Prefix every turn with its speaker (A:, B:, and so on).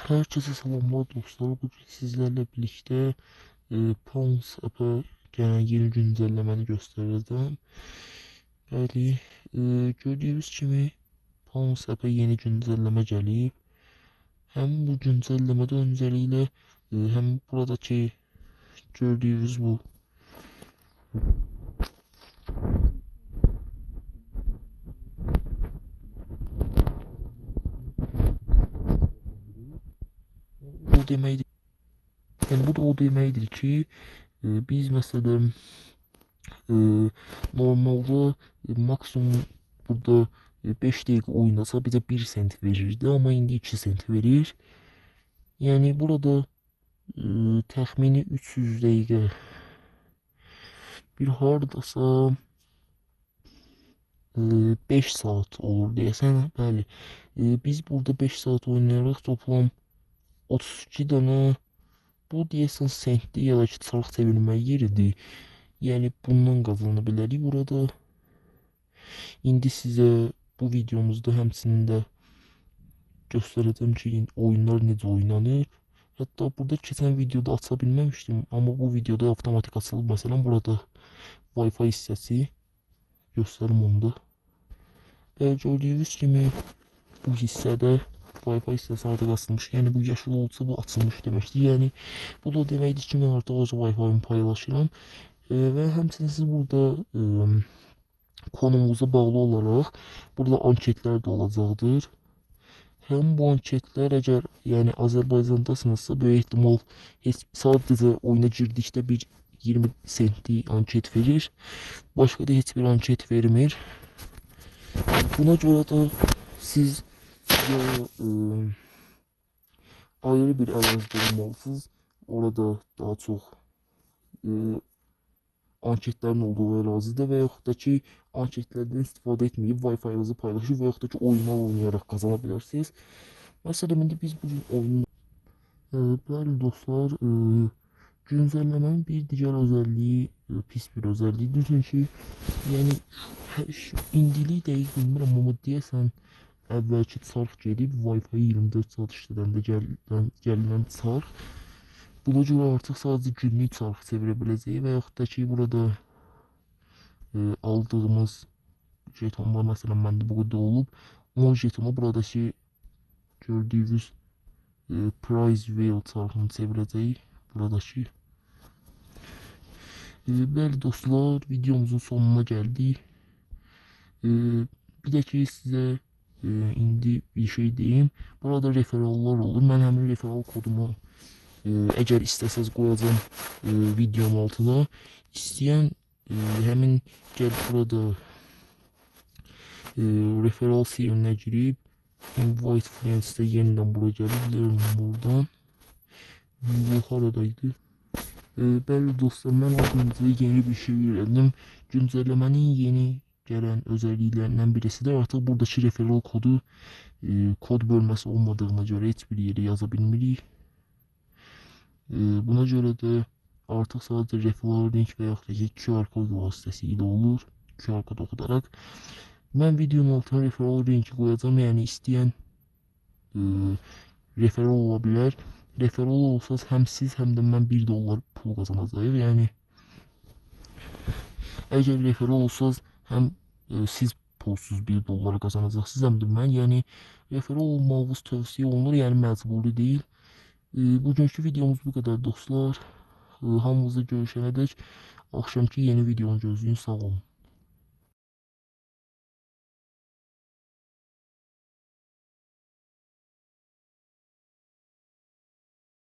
A: Herkese selamlar dostlar. Bugün sizlerle birlikte Pons app'a gelen yeni güncelleməni göstereceğim. Bəli, gördüyünüz kimi Pons app'a yeni güncelleme gəlib. Hem bu güncelləmədə öncəliklə hem buradaki gördüyünüz bu deməkdir. Yəni bu da o deməkdir ki, biz məsələn normalde maksimum burada 5 dəqiqə oynasa bizə 1 sent verirdi, amma indi 2 sent verir. Yəni burada təxmini 300 dəqiqə bir hardasa 5 saat olur deyəsən. Bəli, biz burada 5 saat oynayaraq toplam 32 dənə bu deyəsən sentli ya da ki çarx çevirmək yeridir. Yəni bundan qazana bilərik burada. İndi sizə bu videomuzda həmçinin də göstərəcəm ki, oyunlar necə oynanır. Hətta burada keçən videoda aça bilməmişdim, amma bu videoda avtomatik açılıb. Məsələn, burada Wi-Fi hissəsi göstərim onda. Və gördüyünüz kimi bu hissədə Wi-Fi hissəsi artıq açılmış. Yəni bu yaşıl olsa bu açılmış deməkdir. Yəni bu da deməkdir ki, mən artıq öz Wi-Fi-imi paylaşıram. Və həmçinin siz burada konumuza bağlı olaraq burada anketlər də olacaqdır. Həm bu anketlər əgər yəni Azərbaycandasınızsa böyük ehtimal sadəcə oyuna girdikdə bir 20 sentli anket verir. Başqa da heç bir anket vermir. Buna görə də siz ya ayrı bir ərazide olmalısınız. Orada daha çox anketlərin olduğu ərazidə və yaxud da ki anketlərdən istifadə etməyib Wi-Fi-ınızı paylaşıb və yaxud da ki oyunlar oynayaraq qazana bilərsiniz. Məsələn, indi biz bugün oyun bəli dostlar, güncəlləmənin bir digər özəlliyi pis bir özəlliyidir. Çünki yəni indilik dəqiq bilmirəm, amma deyəsən əvvəlki çarx gedib Wi-Fi 24 saat işlədəndə gələn çarx. Buna görə artıq sadəcə günlük çarx çevirə biləcəyik və yaxud da ki burada aldığımız jetonlar, məsələn məndə bu qədər olub, 10 jetonu buradakı gördüyünüz prize wheel çarxını çevirəcəyik buradakı. Bəli dostlar, videomuzun sonuna gəldik. Bir də ki sizə indi bir şey diyeyim. Burada referallar olur. Mən həmin referal kodumu əgər istəsəz qoyacağım videonun altına. İstəyən həmin gəl burada referal siyerinə girib invite friends'də yenidən bura gəlib learn buradan. Bu haradaydı? Bəli dostlar, mən adınızda yeni bir şey öyrəndim. Güncəlləmənin yeni gələn özəlliklərindən birisi də artıq buradakı referal kodu kod bölməsi olmadığına görə heç bir yerə yaza bilmirik. Buna görə də artıq sadəcə referal link və yaxud da ki QR kod vasitəsilə olur. QR kod oxudaraq. Mən videonun altına referal linki qoyacağım. Yəni istəyən referal ola bilər. Referal olsaz həm siz həm də mən $1 pul qazanacağıq. Yəni əgər referal olsaz həm siz pulsuz $1 qazanacaqsınız, həm də mən. Yəni referal olmağınız tövsiyə olunur, yəni məcburi deyil. Bugünkü videomuz bu qədər dostlar. Hamınızla görüşənədək axşamki yeni videonu gözləyin. Sağ olun.